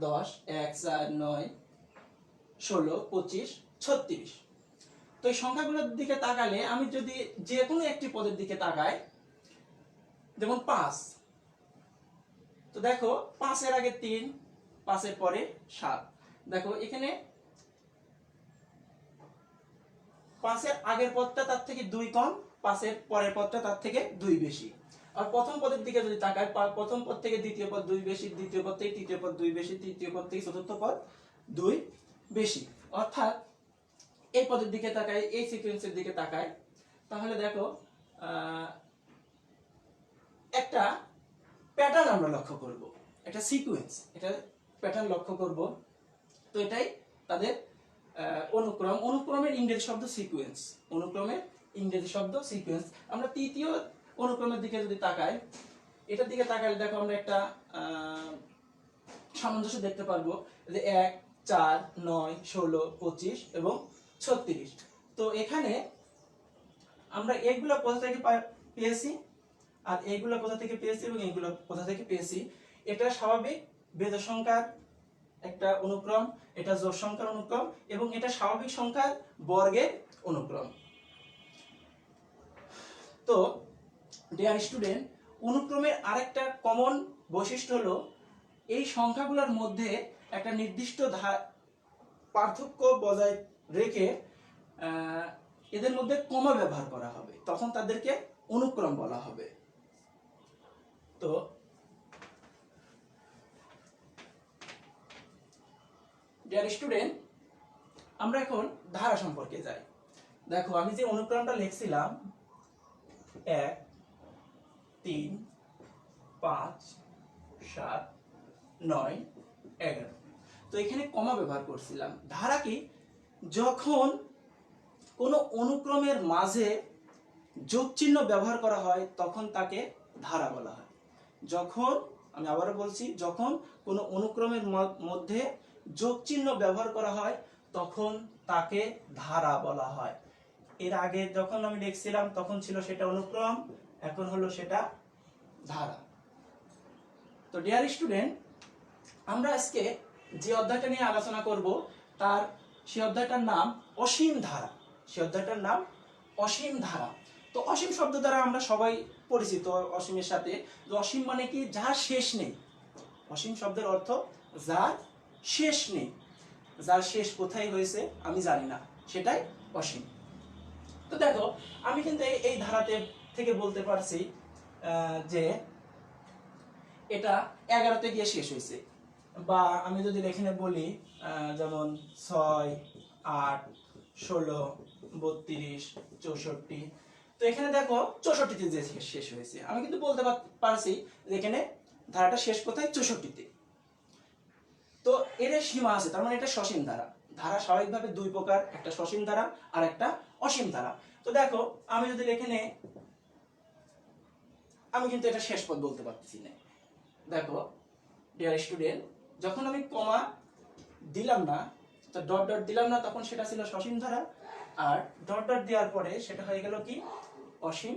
10, 1, 4, 9, 16, 25, 36। তো এই সংখ্যাগুলোর দিকে তাকালে আমি যদি যে কোনো একটি পদের দিকে তাকাই, যেমন 5, তো দেখো 5 এর আগে 3, 5 এর পরে 7। দেখো এখানে 5 এর আগের পদটা তার থেকে 2 কম, 5 এর পরের পদটা তার থেকে 2 বেশি। আর প্রথম পদের দিকে যদি তাকাই, প্রথম পদ থেকে দ্বিতীয় পদ 2 বেশি, দ্বিতীয় পদ থেকে তৃতীয় পদ 2 বেশি, তৃতীয় পদ থেকে চতুর্থ পদ 2 বেশি। অর্থাৎ এই পদের দিকে তাকাই, এই সিকোয়েন্সের দিকে তাকাই, তাহলে দেখো একটা প্যাটার্ন আমরা লক্ষ্য করব, একটা সিকোয়েন্স, এটা প্যাটার্ন লক্ষ্য করব। তো এটাই তাদের অনুক্রম। অনুক্রমের ইংরেজি শব্দ সিকোয়েন্স, অনুক্রমের ইংরেজি শব্দ সিকোয়েন্স। আমরা তৃতীয় অনুক্রমের দিকে যদি তাকাই, এটার দিকে তাকালে দেখো আমরা একটা সামঞ্জস্য দেখতে পারবো যে 1, 4, 9, 16, 25 এবং 36। তো এখানে আমরা এগুলো কোথা থেকে পেয়েছি আর এইগুলো কোথা থেকে পেয়েছি এবং এইগুলো কোথা থেকে পেয়েছি, এটা স্বাভাবিক বেজোড় সংখ্যার একটা অনুক্রম, এটা জোড় সংখ্যার অনুক্রম এবং এটা স্বাভাবিক সংখ্যার বর্গের অনুক্রম। তো ডিয়ার স্টুডেন্ট, অনুক্রমের আরেকটা কমন বৈশিষ্ট্য হলো এই সংখ্যাগুলোর মধ্যে একটা নির্দিষ্ট পার্থক্য বজায় রেখে এদের মধ্যে কমা ব্যবহার করা হবে, তখন তাদেরকে অনুক্রম বলা হবে। তো ডিয়ার স্টুডেন্ট, আমরা এখন ধারা সম্পর্কে যাই। দেখো আমি যে অনুক্রমটা লিখছিলাম 1, 3, 5, 7, 9, 11, তো এখানে কমা ব্যবহার করছিলাম। ধারা কি? যখন কোনো অনুক্রমের মাঝে যোগ চিহ্ন ব্যবহার করা হয় তখন তাকে ধারা বলা হয়। যখন, আমি আবারও বলছি, যখন কোনো অনুক্রমের মধ্যে যোগ চিহ্ন ব্যবহার করা হয় তখন তাকে ধারা বলা হয়। এর আগে যখন আমি লিখছিলাম তখন ছিল সেটা অনুক্রম, এখন হলো সেটা ধারা। তো ডিয়ার স্টুডেন্ট, আমরা আজকে যে অধ্যায়টা নিয়ে আলোচনা করব তার সেই অধ্যায়টার নাম অসীম ধারা। সেই অধ্যায়টার নাম অসীম ধারা। তো অসীম শব্দ দ্বারা আমরা সবাই পরিচিত অসীমের সাথে। অসীম মানে কি? যার শেষ নেই। অসীম শব্দের অর্থ যার শেষ নেই। যার শেষ কোথায় হয়েছে আমি জানি না, সেটাই অসীম। তো দেখো আমি কিন্তু এই ধারাতে থেকে বলতে পারছি যে এটা 11তে গিয়ে শেষ হয়েছে। বা আমি যদি এখানে বলি যেমন 6, 8, 16, 32, 64, তো এখানে দেখো 64তে যে শেষ হয়েছে। আমি কিন্তু বলতে পারছি যে এখানে ধারাটা শেষ কোথায়? 64তে। তো এর সীমা আছে, তার মানে এটা সসীম ধারা। ধারা স্বাভাবিকভাবে দুই প্রকার, একটা সসীম ধারা আর একটা অসীম ধারা। তো দেখো আমি যদি এখানে, আমি কিন্তু এটা শেষ পদ বলতে পারতেছি না। দেখো ডিয়ার স্টুডেন্ট, যখন আমি কমা দিলাম না, তো ডট ডট দিলাম না, তখন সেটা ছিল সসীম ধারা, আর ডট ডট দেওয়ার পরে সেটা হয়ে গেল কি? অসীম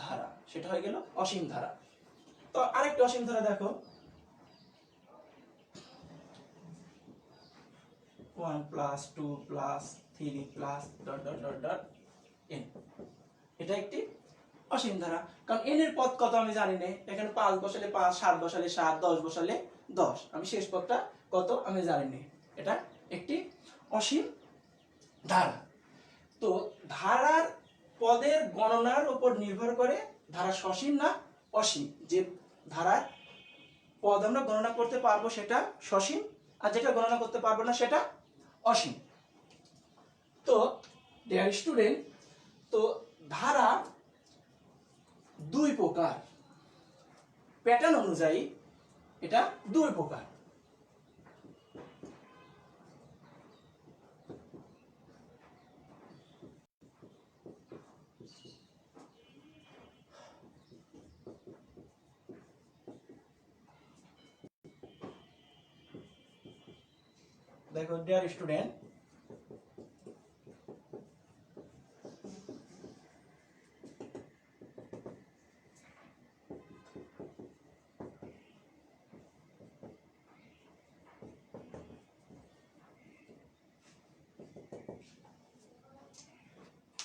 ধারা। সেটা হয়ে গেল অসীম ধারা। তো আরেকটা অসীম ধারা দেখো, 1 + 2 + 3 + dot dot dot dot n, এটা একটি অসীম ধারা। কারণ n এর পদ কত আমি জানি না, এখানে 5 বসালে 5, 7 বসালে 7, 10 বসালে 10, আমি শেষ পদটা কত আমি জানি না, এটা একটি অসীম ধারা। তো ধারার পদের গণনার উপর নির্ভর করে ধারা সসীম না অসীম। যে ধারার পদ আমরা গণনা করতে পারবো সেটা সসীম, আর যেটা গণনা করতে পারবো না সেটা অসীম। তো ডিয়ার স্টুডেন্ট, তো ধারা দুই প্রকার, প্যাটার্ন অনুযায়ী এটা দুই প্রকার। দেখো ডিয়ার স্টুডেন্ট,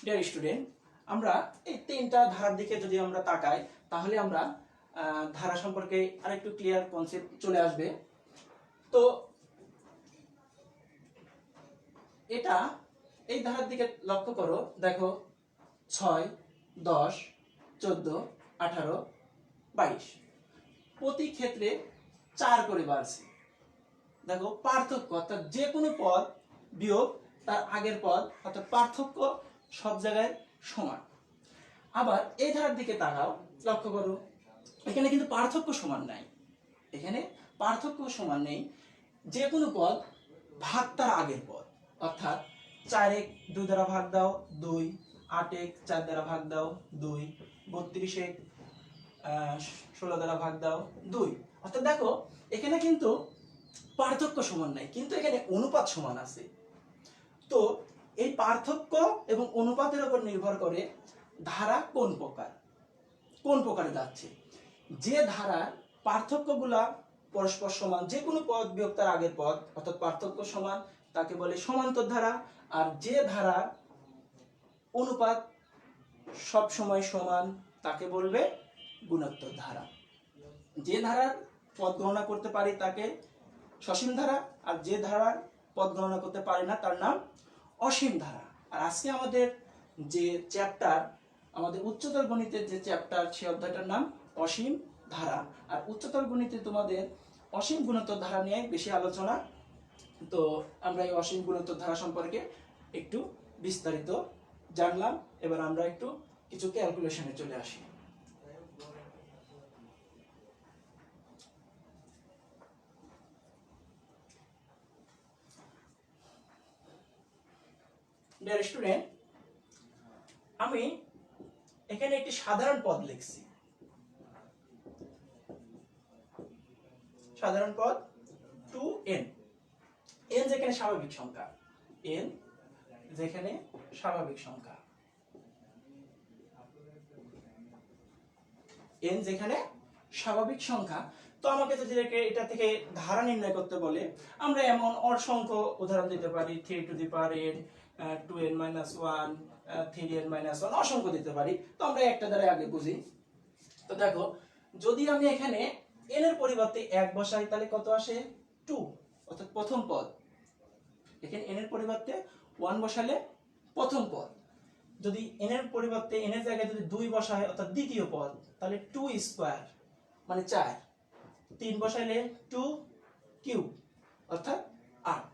ডিয়ার স্টুডেন্ট, আমরা এই তিনটা ধারার দিকে যদি আমরা তাকাই তাহলে আমরা ধারা সম্পর্কে আরেকটু ক্লিয়ার কনসেপ্ট চলে আসবে। তো এটা এই ধারার দিকে লক্ষ্য করো, দেখো 6, 10, 14, 18, 22 প্রতি ক্ষেত্রে 4 করে বাড়ছে। দেখো পার্থক্য অর্থাৎ যে কোনো পদ বিয়োগ তার আগের পদ অর্থাৎ পার্থক্য সব জায়গায় সমান। আবার এই ধারার দিকে তাকাও, লক্ষ্য করো এখানে কিন্তু পার্থক্য সমান নাই, এখানে পার্থক্য সমান নেই। যে কোনো পদ ভাগ তার আগের পদ, অর্থাৎ 4 2 দ্বারা ভাগ দাও 2, 8 4 দ্বারা ভাগ দাও 2, 32 16 দ্বারা ভাগ দাও 2। অর্থাৎ দেখো এখানে কিন্তু পার্থক্য সমান নাই, কিন্তু এখানে অনুপাত সমান আছে। তো এই পার্থক্য এবং অনুপাতের উপর নির্ভর করে ধারা কোন প্রকারে যাচ্ছে। যে ধারার পার্থক্যগুলা পরস্পর সমান, যে কোনো পদ বিয়োগ তার আগের পদ অর্থাৎ পার্থক্য সমান, তাকে বলে সমান্তর ধারা। আর যে ধারার অনুপাত সব সময় সমান তাকে বলবে গুণোত্তর ধারা। যে ধারার পদ গণনা করতে পারি তাকে সসীম ধারা, আর যে ধারার পদ গণনা করতে পারি না তার নাম অসীম ধারা। আর আজকে আমাদের যে চ্যাপ্টার, আমাদের উচ্চতর গণিতের যে চ্যাপ্টার, সেই অধ্যায়টার নাম অসীম ধারা। আর উচ্চতর গণিতে তোমাদের অসীম গুণোত্তর ধারা নিয়ে বেশি আলোচনা। তো আমরা এই অসীম গুণোত্তর ধারা সম্পর্কে একটু বিস্তারিত জানলাম। এবার আমরা একটু কিছু ক্যালকুলেশনে চলে আসি। ডিয়ার স্টুডেন্ট, আমি এখানে একটি সাধারণ পদ লিখছি। সাধারণ পদ 2n, n যেখানে স্বাভাবিক সংখ্যা, n যেখানে স্বাভাবিক সংখ্যা, n যেখানে স্বাভাবিক সংখ্যা। তো আমাকে যদি এটা থেকে ধারা নির্ণয় করতে বলে, আমরা এমন অসংখ্য উদাহরণ দিতে পারি। 3 to the power n, 2n - 1, 3n - 1, অসংখ্য দিতে পারি। তো আমরা একটা দ্বারা আগে বুঝি। তো দেখো যদি আমি এখানে n এর পরিবর্তে 1 বসাই তাহলে কত আসে? 2, অর্থাৎ প্রথম পদ। এখানে n এর পরিবর্তে 1 বসালে প্রথম পদ। যদি n এর পরিবর্তে n এর জায়গায় যদি 2 বসাই অর্থাৎ দ্বিতীয় পদ, তাহলে 2 স্কয়ার মানে 4। 3 বসাইলে 2 কিউব অর্থাৎ 8।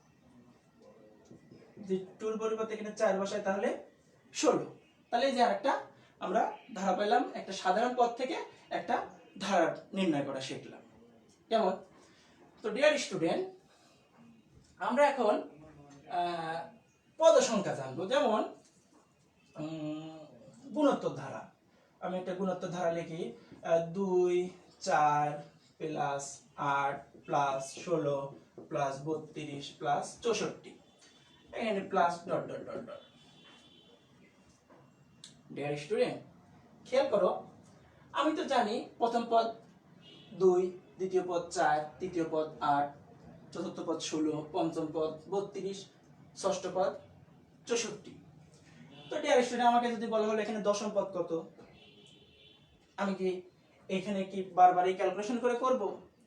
যদি 2 এর পরিবর্তে এখানে 4 বসাই তাহলে 16। তাহলে এই যে আরেকটা আমরা ধারা পেলাম, একটা সাধারণ পদ থেকে একটা ধারা নির্ণয় করা শিখলাম। কেমন? তো ডিয়ার স্টুডেন্ট, আমরা এখন পদ সংখ্যা জানবো। যেমন গুণোত্তর ধারা। আমি একটা গুণোত্তর ধারা লিখি, 2 4 প্লাস 8 প্লাস 16 প্লাস 32 প্লাস 64, এখানে plus dot dot dot dot. Dear student, খেয়াল করো, আমি তো জানি প্রথম পদ 2, দ্বিতীয় পদ 4, তৃতীয় পদ 8, চতুর্থ পদ 16, পঞ্চম পদ 32, ষষ্ঠ পদ 64। তো ডিয়ার স্টুডেন্ট, আমাকে যদি বলা হলো এখানে দশম পদ কত, আমি কি এখানে কি বারবার এই ক্যালকুলেশন করে করব?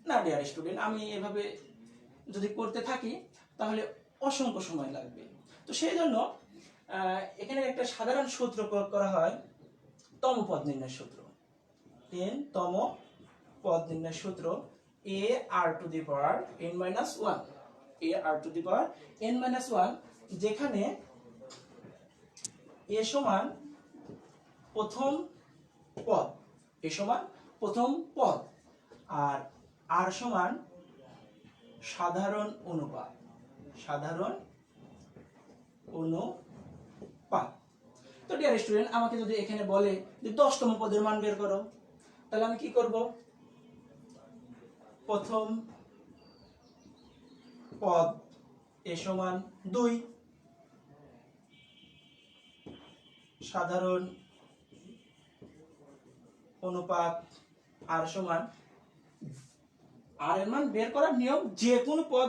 না ডিয়ার স্টুডেন্ট, আমি এভাবে যদি করতে থাকি তাহলে অসংখ্য সময় লাগবে। তো সেই জন্য এখানে একটা সাধারণ সূত্র প্রয়োগ করা হয়, তম পদ নির্ণয়ের সূত্র। তম পদ নির্ণয়ের সূত্র a r to the power n minus 1, a r to the power n minus 1, যেখানে a সমান প্রথম পদ, a সমান প্রথম পদ, আর r সমান সাধারণ অনুপাত, সাধারণ অনুপাত। তো ডিয়ার স্টুডেন্ট, আমাকে যদি এখানে বলে যে 10তম পদের মান বের করো, তাহলে আমি কি করব? প্রথম পদ a সমান 2, সাধারণ অনুপাত r সমান, r এর মান বের করার নিয়ম যে কোনো পদ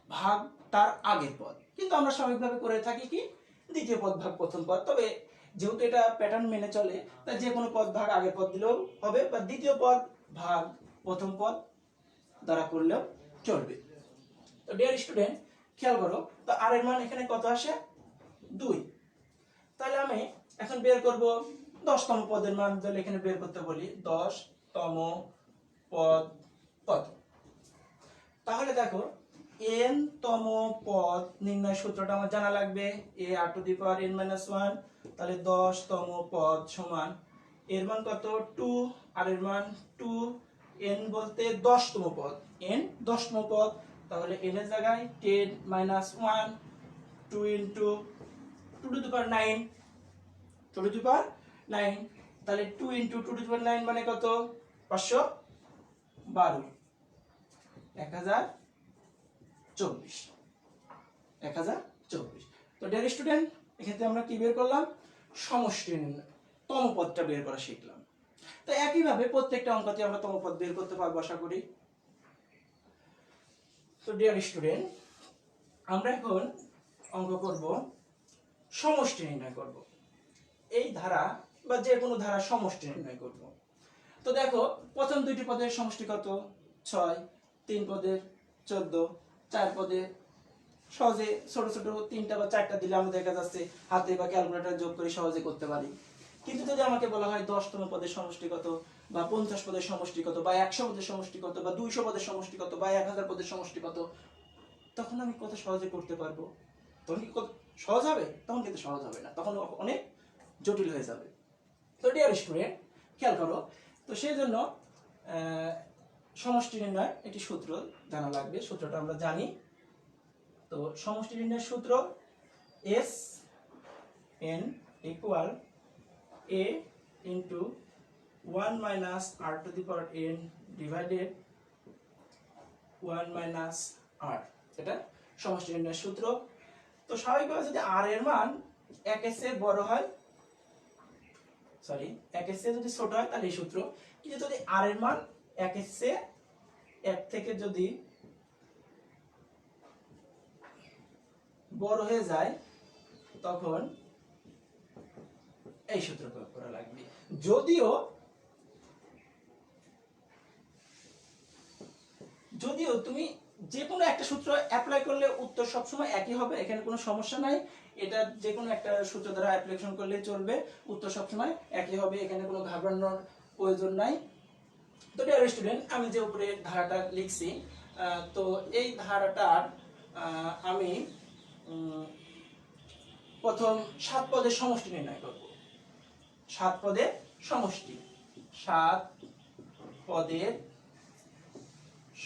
ভাগ তার আগের পদ, কিন্তু আমরা স্বাভাবিকভাবে করে থাকি কি দ্বিতীয় পদ ভাগ প্রথম পদ। তবে যেহেতু এটা প্যাটার্ন মেনে চলে, তাই যে কোনো পদ ভাগ আগের পদ দিলেও হবে, বা দ্বিতীয় পদ ভাগ প্রথম পদ দ্বারা করলেও চলবে। তো ডিয়ার স্টুডেন্ট, খেয়াল করো, তো আর এর মান এখানে কত আসে? 2। তাহলে আমি এখন বের করব 10তম পদের মান। তাহলে এখানে বের করতে বলি 10তম পদ কত। তাহলে দেখো, n তম পদ নির্ণয় সূত্রটা আমার জানা লাগবে, a r two the power n - 1। তাহলে 10তম পদ সমান এর মান কত? 2, আর এর মান 2। n বলতে 10তম পদ, n 10তম পদ, তাহলে n এর জায়গায় 10 - 1, 2 into 2 to the power 9, 2 to the power 9। তাহলে 2 ইনটু 2 টু দি পাওয়ার 9 মানে কত? 512, 1024, 1024। তো ডিয়ার স্টুডেন্ট, এক্ষেত্রে আমরা কি বের করলাম? সমষ্টি নির্ণয়, তম পদটা বের করা শিখলাম। তো একইভাবে প্রত্যেকটা অঙ্কতে আমরা তম পদ বের করতে পারবো আশা করি। তো ডিয়ার স্টুডেন্ট, আমরা এখন অঙ্ক করব, সমষ্টি নির্ণয় করব। এই ধারা বা যে কোনো ধারা সমষ্টি নির্ণয় করব। তো দেখো, প্রথম দুইটি পদের সমষ্টি কত? 6, 3 পদের 14, 4 পদের সহজে ছোট ছোট 3টা বা 4টা দিলে আমাদের দেখা যাচ্ছে হাতে বা ক্যালকুলেটর যোগ করে সহজে করতে পারি। কিন্তু যদি আমাকে বলা হয় 10তম পদের সমষ্টি কত, বা 50 পদের সমষ্টি কত, বা 100 পদের সমষ্টি কত, বা 200 পদের সমষ্টি কত, বা 1000 পদের সমষ্টি কত, তখন আমি কত সহজে করতে পারবো? তখন কি সহজ হবে? তখন কিন্তু সহজ হবে না, তখন অনেক জটিল হয়ে যাবে। তো ডিয়ার স্টুডেন্ট, খেয়াল করো, তো সেই জন্য সমষ্টি নির্ণয় একটি সূত্র জানা লাগবে। সূত্রটা আমরা জানি। তো সমষ্টি নির্ণয়ের সূত্র S n equal a into 1 minus r to the power n divided 1 minus r, এটা সমষ্টি নির্ণয়ের সূত্র। তো স্বাভাবিকভাবে যদি r এর মান 1 এর চেয়ে বড় হয়, সরি 1 এর চেয়ে যদি ছোট হয় তাহলে এই সূত্র। কিন্তু যদি r এর মান 1 এর চেয়ে 1 থেকে যদি বড় হয়ে যায়, তখন এই সূত্র প্রয়োগ করা লাগবে। যদিও তুমি যে কোনো একটা সূত্র অ্যাপ্লাই করলে উত্তর সবসময় একই হবে, এখানে কোনো সমস্যা নাই। এটা যে কোনো একটা সূত্র দ্বারা অ্যাপ্লিকেশন করলে চলবে, উত্তর সবসময় একই হবে, এখানে কোনো ঘাবড়ানোর প্রয়োজন নাই। তো ডিয়ার স্টুডেন্ট, আমি যে উপরে ধারাটা লিখছি, তো এই ধারাটার আমি প্রথম 7 পদের সমষ্টি নির্ণয় করব। 7 পদের সমষ্টি, 7 পদের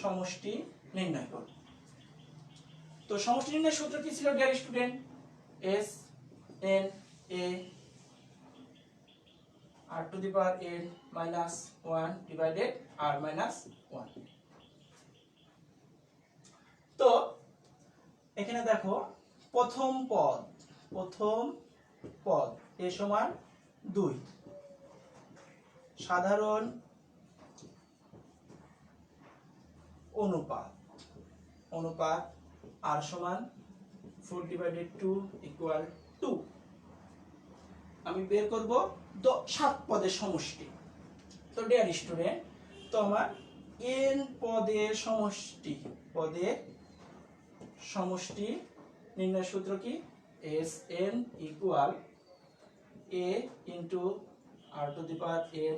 সমষ্টি নির্ণয় করব। তো সমষ্টি নির্ণয়ের সূত্র কি ছিল dear student? S n a r to the power n minus 1 divided r minus 1। তো এখানে দেখো, প্রথম পদ a সমান 2, সাধারণ অনুপাত r সমান 4 divided 2 equal 2। আমি বের করব 7 পদের সমষ্টি। তো ডিয়ার স্টুডেন্ট, তো আমার n পদের সমষ্টি নির্ণয় সূত্র কি? Sn equal a into r to the power n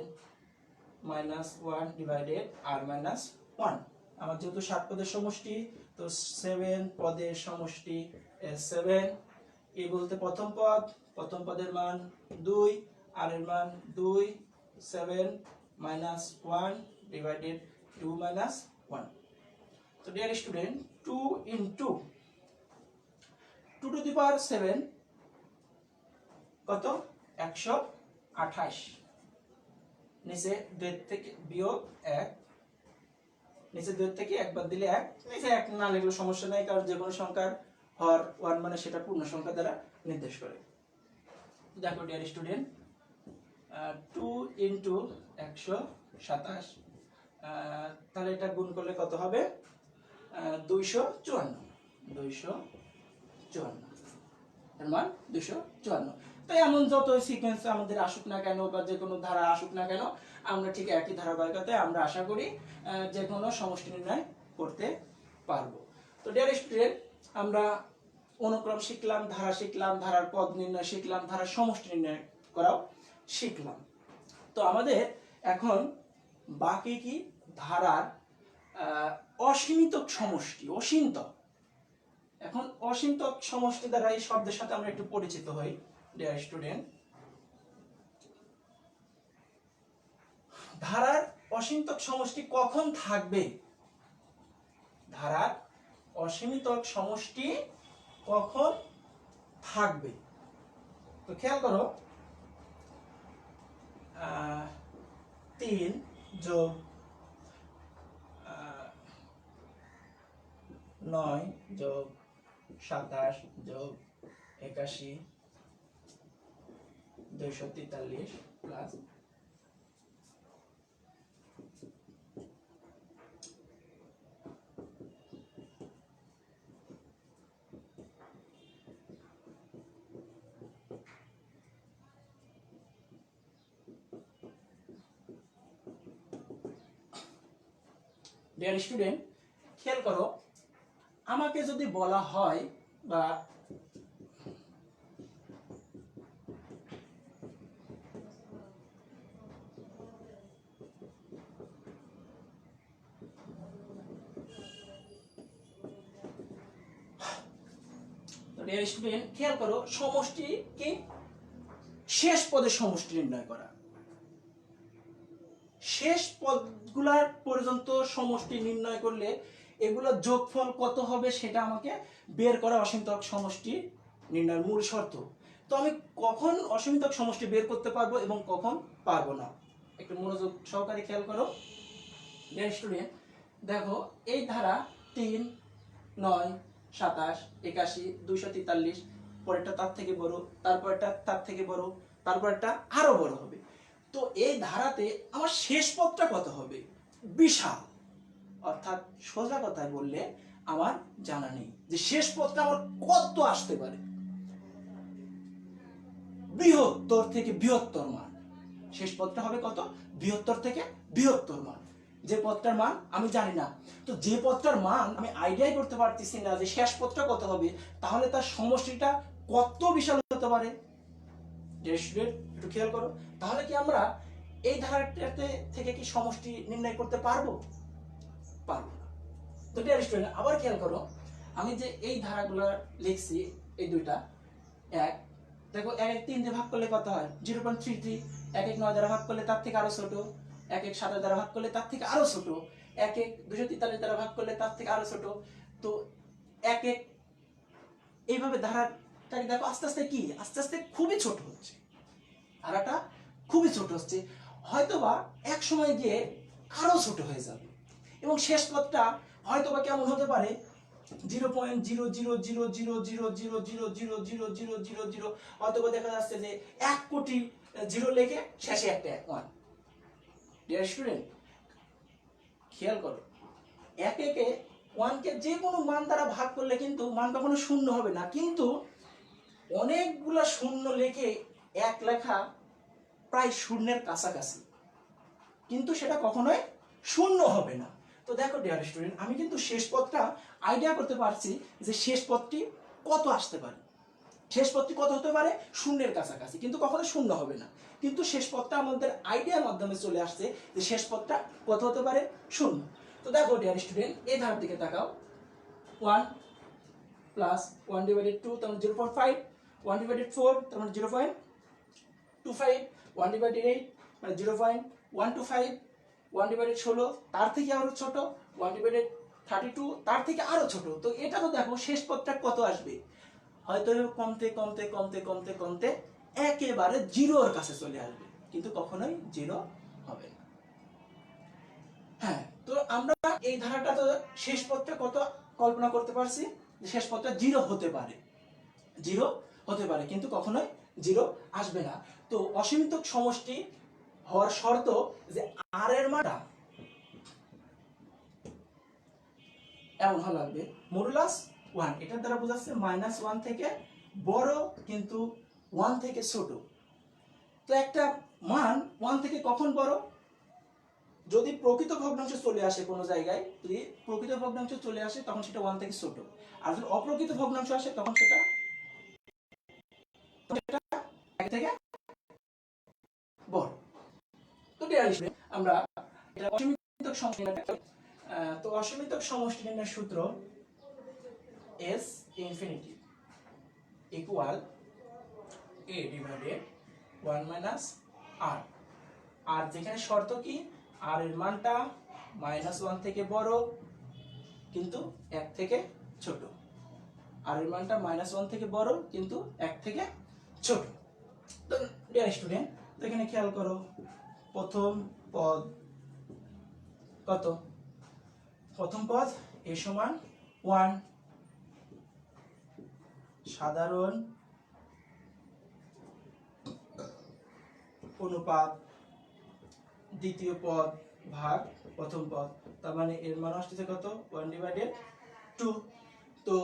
minus 1 divided r minus 1। আমার যেহেতু 7 পদের সমষ্টি, তো 7 পদের সমষ্টি S7। এ বলতে প্রথম পদের মান 2, আর এর মান 2, 7 minus 1 divided 2 minus 1। তো dear student, 2 into 2 to the power 7 কত? 128। নিচে 2 থেকে বিয়োগ 1, নিচে 2 থেকে 1 বাদ দিলে 1, নিচে 1 না লিখলে সমস্যা নাই, কারণ যে কোনো সংখ্যার হর 1 মানে সেটা পূর্ণ সংখ্যা দ্বারা নির্দেশ করে। দেখো ডিয়ার স্টুডেন্ট, 2 into 127, তাহলে এটা গুণ করলে কত হবে? 254, এর মান 254। তো এমন যত সিকোয়েন্স আমাদের আসুক না কেন বা যে কোনো ধারা আসুক না কেন, আমরা ঠিক একই ধারাবাহিকতায় আমরা আশা করি যে কোনো সমষ্টি নির্ণয় করতে পারবো। তো ডিয়ার স্টুডেন্ট, আমরা অনুক্রম শিখলাম, ধারা শিখলাম, ধারার পদ নির্ণয় শিখলাম, ধারার সমষ্টি নির্ণয় করাও শিখলাম। তো আমাদের এখন বাকি কি ধারার অসীমিত সমষ্টি, অসীমতক। এখন অসীমতক সমষ্টি দ্বারা এই শব্দের সাথে আমরা একটু পরিচিত হই ডিয়ার স্টুডেন্ট। ধারার অসীমতক সমষ্টি কখন থাকবে? ধারার অসীমিতক সমষ্টি কখন থাকবে? তো খেয়াল করো, 3 যোগ 9 যোগ 27 যোগ 81 243 প্লাস ডিয়ার স্টুডেন্ট, খেয়াল করো, আমাকে যদি বলা হয় বা ডিয়ার স্টুডেন্ট খেয়াল করো, সমষ্টি কি শেষ পদের সমষ্টি নির্ণয় করা, শেষ পদগুলার পর্যন্ত সমষ্টি নির্ণয় করলে এগুলোর যোগফল কত হবে সেটা আমাকে বের করা অসীমতক সমষ্টি নির্ণয়ের মূল শর্ত। তো আমি কখন অসীমতক সমষ্টি বের করতে পারবো এবং কখন পারবো না, একটু মনোযোগ সহকারে খেয়াল করো ডিয়ার স্টুডেন্ট। দেখো, এই ধারা 3, 9, 27, 81, 243, পরেরটা তার থেকে বড়, তারপরটা তার থেকে বড়, তারপরটা আরো বড় হবে। তো এই ধারাতে আমার শেষ পদটা কত হবে? বিশাল। অর্থাৎ সোজা কথায় বললে আমার জানা নেই যে শেষ পদটা আমার কত আসতে পারে। বৃহত্তর থেকে বৃহত্তর মান, শেষ পদটা হবে কত? বৃহত্তর থেকে বৃহত্তর মান। যে পদটার মান আমি জানি না, তো যে পদটার মান আমি আইডিয়াই করতে পারতেছি না যে শেষ পদটা কত হবে, তাহলে তার সমষ্টিটা কত বিশাল হতে পারে। একটু খেয়াল করো, তাহলে কি আমরা এই ধারাটাতে থেকে কি সমষ্টি নির্ণয় করতে পারবো? পারবো না। তো ডিয়ার স্টুডেন্ট, আবার খেয়াল করো, আমি যে এই ধারাগুলো লিখছি, এই দুইটা, এক দেখো 1 3 দিয়ে ভাগ করলে কত হয়? 0.33। 1 9 দ্বারা ভাগ করলে তার থেকে আরো ছোট, 1 7 দ্বারা ভাগ করলে তার থেকে আরো ছোট, 1 243 দ্বারা ভাগ করলে তার থেকে আরো ছোট। তো 1 এইভাবে ধারাটাকে দেখো আস্তে আস্তে কি আস্তে আস্তে খুবই ছোট হচ্ছে, ধারাটা খুবই ছোট হচ্ছে, হয়তোবা এক সময় গিয়ে আরো ছোট হয়ে যাবে এবং শেষ পদটা হয়তোবা কেমন হতে পারে? 0.00000000000 অথবা দেখা যাচ্ছে যে 1 কোটি জিরো লেখে শেষে একটা 1। ডিয়ার স্টুডেন্ট, খেয়াল করো, 1 কে 1 কে যে কোনো মান দ্বারা ভাগ করলে কিন্তু মান কখনো শূন্য হবে না, কিন্তু অনেকগুলা শূন্য লেখে 1 লেখা প্রায় শূন্যের কাছাকাছি, কিন্তু সেটা কখনোই শূন্য হবে না। তো দেখো ডিয়ার স্টুডেন্ট, আমি কিন্তু শেষ পদটা আইডিয়া করতে পারছি যে শেষ পদটি কত আসতে পারে, শেষ পদটি কত হতে পারে? শূন্যের কাছাকাছি, কিন্তু কখনো শূন্য হবে না। কিন্তু শেষ পদটা আমাদের আইডিয়ার মাধ্যমে চলে আসছে যে শেষ পদটা কত হতে পারে? শূন্য। তো দেখো ডিয়ার স্টুডেন্ট, এই ধারার দিকে তাকাও, 1 প্লাস 1/2 তার মানে 0.5, 1/4 তার মানে 0.25, 1/8 মানে 0.125, 1/16 তার থেকে আরো ছোট, 1/32 তার থেকে আরো ছোট। তো এটা তো দেখো শেষ পদটা কত আসবে? হয়তো কমতে কমতে কমতে কমতে কমতে একেবারে জিরোর কাছে চলে আসবে, কিন্তু কখনোই জিরো হবে না। হ্যাঁ, তো আমরা এই ধারাটা তো শেষ পদটা কত কল্পনা করতে পারছি, শেষ পদটা জিরো হতে পারে, জিরো হতে পারে, কিন্তু কখনোই জিরো আসবে না। তো অসীমিত সমষ্টি হওয়ার শর্ত যে আর এর মানটা এমন হওয়া লাগবে মডুলাস 1। এটার দ্বারা বোঝাচ্ছে -1 থেকে বড় কিন্তু 1 থেকে ছোট। তো একটা মান 1 থেকে কখন বড়? যদি প্রকৃত ভগ্নাংশ চলে আসে কোনো জায়গায়, যদি প্রকৃত ভগ্নাংশ চলে আসে তখন সেটা 1 থেকে ছোট, আর যদি অপ্রকৃত ভগ্নাংশ আসে তখন সেটা 1 থেকে বড়। তো আমরা এটা অসীমিতক সমষ্টি নির্ণয়। তো অসীমিতক সমষ্টি নির্ণয়ের সূত্র s infinity equal a divided 1 minus r। আর যেখানে শর্ত কি, r এর মানটা -1 থেকে বড় কিন্তু 1 থেকে ছোট। r এর মানটা -1 থেকে বড় কিন্তু 1 থেকে ছোট। তো ডিয়ার স্টুডেন্ট, তো এখানে খেয়াল করো, প্রথম পদ কত? প্রথম পদ a সমান 1, সাধারণ অনুপাত দ্বিতীয় পদ ভাগ প্রথম পদ, তার মানে এর মান আসছে কত? 1/2। তো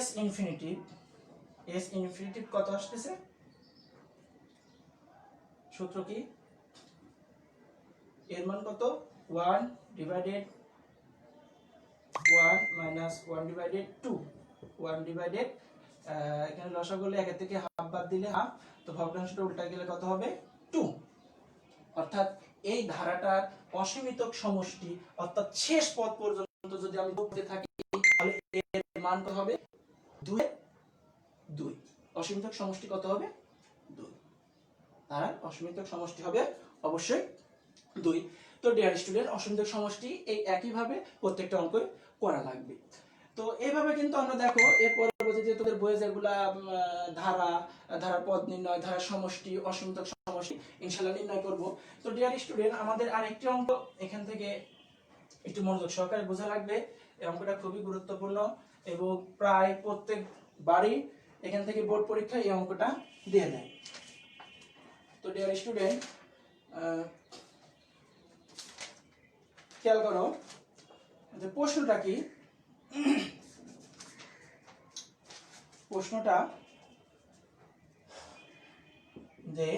s ইনফিনিটি কত আসতেছে? সূত্র কি? এর মান কত? 1/1 1/2 1/, এখানে লসাগু করলে 1 থেকে হাফ বাদ দিলে হাফ, তো ভগ্নাংশটা উল্টা গেলে কত হবে? 2। অর্থাৎ এই ধারাটার অসীমিতক সমষ্টি, অর্থাৎ শেষ পদ পর্যন্ত যদি আমি ধরতে থাকি তাহলে এর মান কত হবে? 2। অসীমিতক সমষ্টি কত হবে? 2। ধারার অসীমিতক সমষ্টি হবে অবশ্যই 2। তো ডিয়ার স্টুডেন্ট, অসীমিতক সমষ্টি এই একই ভাবে প্রত্যেকটা অঙ্কে করা লাগবে। তো এইভাবে কিন্তু আমরা দেখো এর পরবর্তীতে তোদের বইয়ে যেগুলা ধারার পদ নির্ণয়, ধারার সমষ্টি, অসীমিতক সমষ্টি ইনশাআল্লাহ নির্ণয় করব। তো ডিয়ার স্টুডেন্ট, আমাদের আরেকটি অঙ্ক এখান থেকে একটু মনোযোগ সহকারে বোঝা লাগবে। এই অঙ্কটা খুবই গুরুত্বপূর্ণ এবং প্রায় প্রত্যেক বাড়ি এখান থেকে বোর্ড পরীক্ষায় এই অঙ্কটা দিয়ে দেয়। তো ডিয়ার স্টুডেন্ট, খেয়াল করো যে প্রশ্নটা কি। প্রশ্নটা যে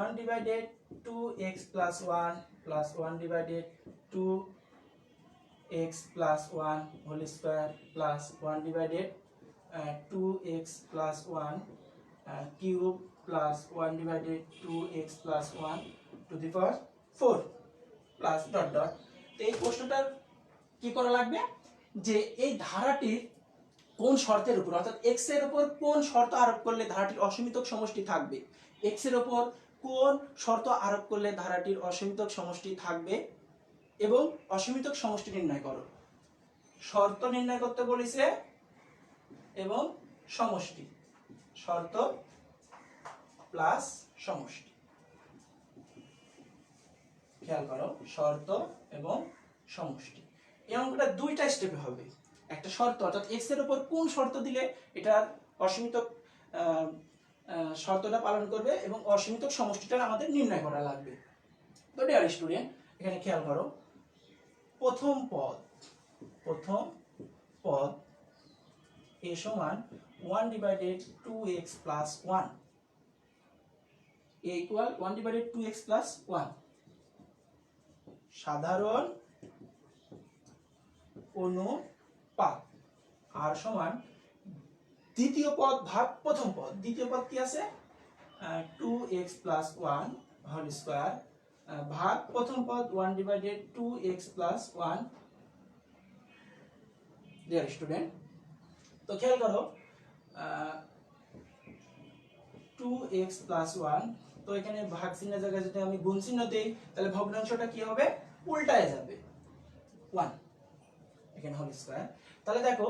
1/2x + 1 + 1/2x + 1 whole square plus 1/2x + 1 cube plus 1/2x + 1 to the power 4 plus dot dot. তো এই প্রশ্নটার কি করা লাগবে, যে এই ধারাটির কোন শর্তের উপর, অর্থাৎ x এর উপর কোন শর্ত আরোপ করলে ধারাটির অসীমিতক সমষ্টি থাকবে, x এর উপর কোন শর্ত আরোপ করলে ধারাটির অসীমিতক সমষ্টি থাকবে এবং অসীমিতক সমষ্টি নির্ণয় করো। শর্ত নির্ণয় করতে বলেছে এবং সমষ্টি, শর্ত প্লাস সমষ্টি। খেয়াল করো, শর্ত এবং সমষ্টি। এই অঙ্কটা দুইটা স্টেপে হবে। একটা শর্ত, অর্থাৎ x এর উপর কোন শর্ত দিলে এটার অসীমিতক শর্তটা পালন করবে এবং অসীমিতক সমষ্টিটা আমাদের নির্ণয় করা লাগবে। তো ডিয়ার স্টুডেন্ট, এখানে খেয়াল করো, প্রথম পদ a সমান 1/2x + 1, a ইকুয়াল 1/2x + 1, সাধারণ অনুপাত আর সমান দ্বিতীয় পদ ভাগ প্রথম পদ। দ্বিতীয় পদ কি আছে? 2x + 1 হোল স্কয়ার ভাগ প্রথম পদ 1/2x + 1। ডিয়ার স্টুডেন্ট, তো খেয়াল করো 2x + 1, তো এখানে ভাগ চিহ্নের জায়গায় যদি আমি গুণ চিহ্ন দেই তাহলে ভগ্নাংশটা কি হবে? উল্টায় যাবে, 1 এখানে হোল স্কয়ার। তাহলে দেখো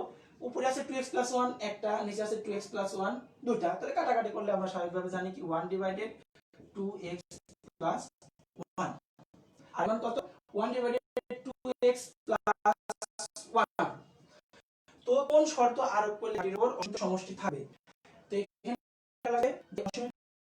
উপরে আছে 2x + 1 একটা, নিচে আছে 2x + 1 দুইটা, তাহলে কাটাকাটি করলে আমরা স্বাভাবিকভাবে জানি কি 1/2x + 1, আর মান কত? 1/2x + 1। তো কোন শর্ত আরোপ করলে এর উপর সমষ্টি থাকবে?